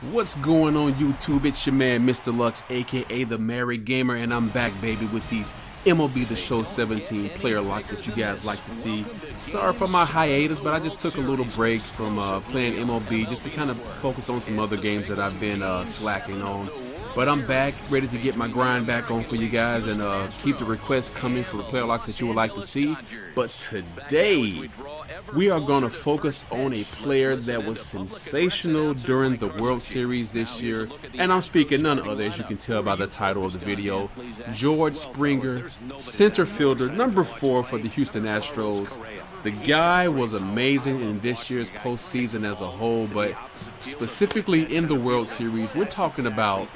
What's going on YouTube? It's your man Mr. Lux, aka the Married Gamer, and I'm back, baby, with these MLB The Show 17 player locks that you guys like to see. Sorry for my hiatus, but I just took a little break from playing MLB just to kind of focus on some other games that I've been slacking on. But I'm back, ready to get my grind back on for you guys and keep the requests coming for the player locks that you would like to see. But today, we are going to focus on a player that was sensational during the World Series this year. And I'm speaking none other, as you can tell by the title of the video, George Springer, center fielder, number 4 for the Houston Astros. The guy was amazing in this year's postseason as a whole, but specifically in the World Series, we're talking about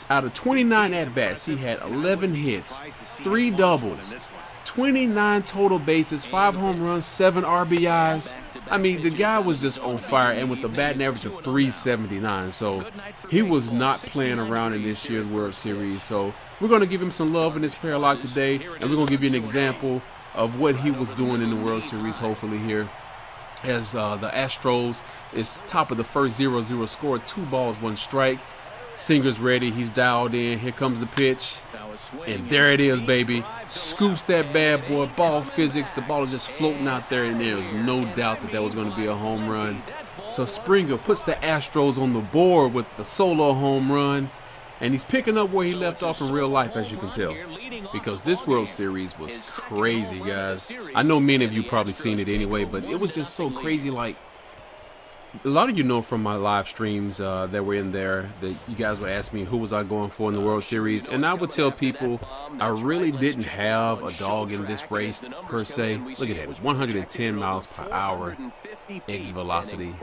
out of 29 at-bats, he had 11 hits, 3 doubles, 29 total bases, 5 home runs, 7 RBIs. I mean, the guy was just on fire, and with a batting average of 379. So he was not playing around in this year's World Series. So we're going to give him some love in this player lock today, and we're going to give you an example of what he was doing in the World Series, hopefully here. As the Astros is top of the first 0-0 score, 2 balls, 1 strike. Singer's ready, he's dialed in, here comes the pitch. And there it is, baby. Scoops that bad boy. Ball physics. The ball is just floating out there, and there's no doubt that that was going to be a home run. So Springer puts the Astros on the board with the solo home run. And he's picking up where he left off in real life, as you can tell. Because this World Series was crazy, guys. I know many of you probably seen it anyway, but it was just so crazy. Like, a lot of you know from my live streams that were in there that you guys would ask me who was I going for in the World Series, and I would tell people I really didn't have a dog in this race per se. Look at that, 110 miles per hour exit velocity,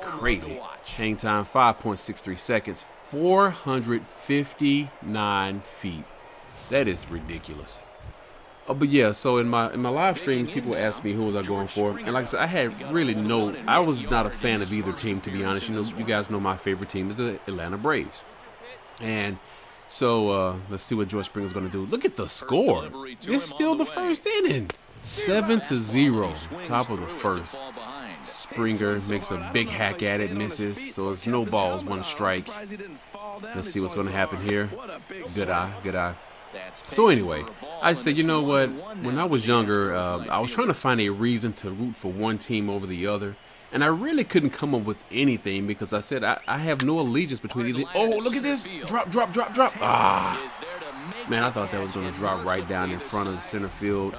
crazy. Hang time 5.63 seconds, 459 feet. That is ridiculous. But yeah, so in my live stream, people asked me who was I going for, and like I said, I was not a fan of either team, to be honest. You know, you guys know my favorite team is the Atlanta Braves, and so let's see what George Springer's going to do. Look at the score; it's still the first inning, 7-0, top of the first. Springer makes a big hack at it, misses, so it's no balls, 1 strike. Let's see what's going to happen here. Good eye, good eye. So anyway, I said, you know what, when I was younger, I was trying to find a reason to root for one team over the other, and I really couldn't come up with anything because I said I have no allegiance between either. Oh, look at this, drop. Ah, man, I thought that was going to drop right down in front of the center field.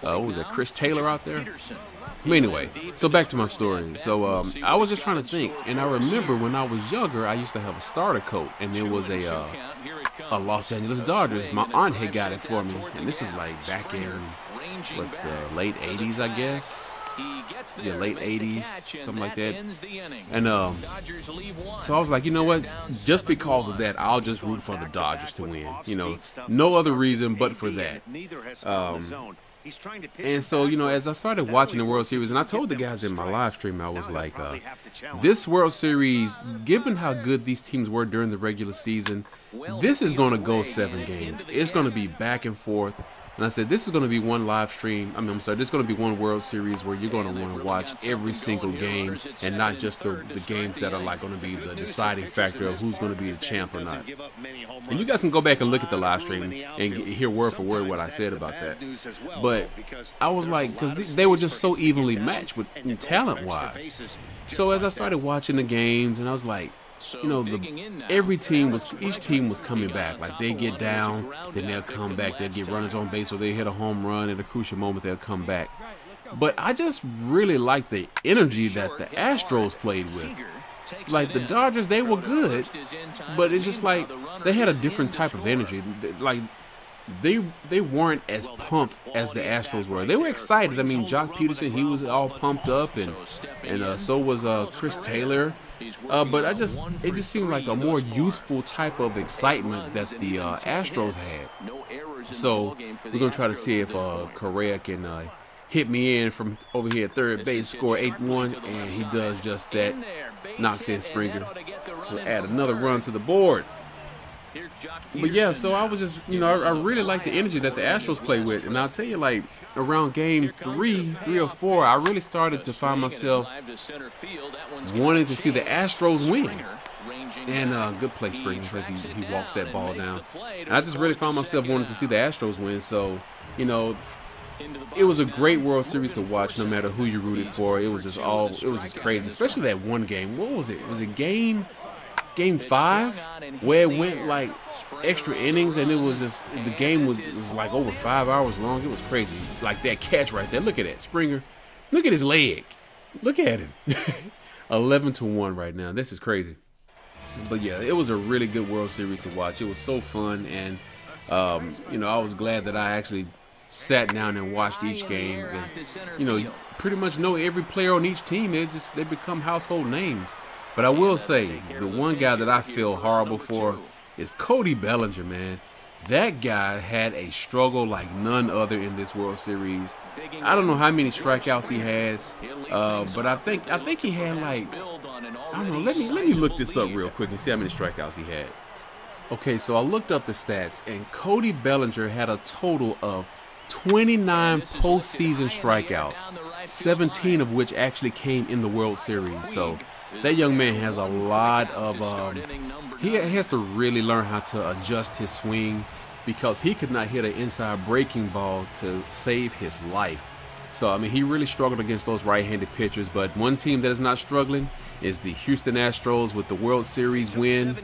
What was that, Chris Taylor out there? But anyway, so back to my story. So I was just trying to think, and I remember when I was younger, I used to have a starter coat, and there was a Los Angeles Dodgers. My aunt had got it for me, and this is like back in what, the late 80s, I guess. Yeah, late 80s, something like that. And so I was like, you know what, just because of that, I'll just root for the Dodgers to win. You know, no other reason but for that. And so, you know, as I started watching the World Series, and I told the guys in my live stream, I was like, this World Series, given how good these teams were during the regular season, this is going to go 7 games. It's going to be back and forth. And I said, this is going to be one live stream. I'm sorry, this is going to be one World Series where you're going to want to watch every single game and not just the games that are like going to be the deciding factor of who's going to be the champ or not. And you guys can go back and look at the live stream and hear word for word what I said about that. But I was like, because they were just so evenly matched with talent-wise. So as I started watching the games, and I was like, you know, each team was coming back. Like, they get down, then they'll come back. They'll get runners on base, or they hit a home run at a crucial moment. They'll come back. But I just really like the energy that the Astros played with. Like, the Dodgers, they were good, but it's just like they had a different type of energy. Like, they weren't as pumped as the Astros were. They were excited. I mean, Jock Peterson, he was all pumped up, and so was Chris Taylor. But it just seemed like a more youthful type of excitement that the Astros had. So we're gonna try to see if Correa can hit me in from over here at third base, score 8-1, and he does just that. Knocks in Springer, so add another run to the board. But yeah, so I was just, you know, I really like the energy that the Astros play with, and I'll tell you, like, around game 3 or 4, I really started to find myself wanting to see the Astros win. And good play, Springer, because he walks that ball down. And I just really found myself wanting to see the Astros win. So, you know, it was a great World Series to watch, no matter who you rooted for. It was just crazy, especially that one game. What was it? Was it game 5 where it went like extra innings, and it was just, the game was like over 5 hours long. It was crazy. Like that catch right there. Look at that, Springer. Look at his leg. Look at him. 11-1 right now. This is crazy. But yeah, it was a really good World Series to watch. It was so fun, and you know, I was glad that I actually sat down and watched each game, because, you know, you pretty much know every player on each team. They become household names. But I will say, the one guy that I feel horrible for is Cody Bellinger, man. That guy had a struggle like none other in this World Series. I don't know how many strikeouts he has, but I think he had like, I don't know. Let me look this up real quick and see how many strikeouts he had. Okay, so I looked up the stats, and Cody Bellinger had a total of 29 postseason strikeouts, 17 of which actually came in the World Series. So that young man has a lot of, he has to really learn how to adjust his swing, because he could not hit an inside breaking ball to save his life. So, I mean, he really struggled against those right-handed pitchers. But one team that is not struggling is the Houston Astros with the World Series win.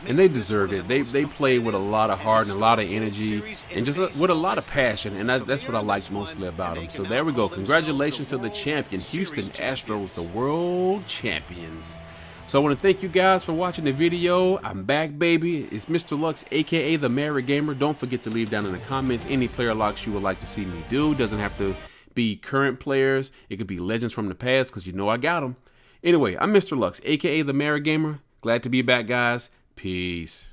And they deserved it. They played with a lot of heart and a lot of energy, and just with a lot of passion. And that's what I liked mostly about them. So there we go. Congratulations to the champion, Houston Astros, the world champions. So I want to thank you guys for watching the video. I'm back, baby. It's Mr. Lux, aka the Married Gamer. Don't forget to leave down in the comments any player locks you would like to see me do. Doesn't have to be current players. It could be legends from the past, because you know I got them. Anyway, I'm Mr. Lux, aka the Married Gamer. Glad to be back, guys. Peace.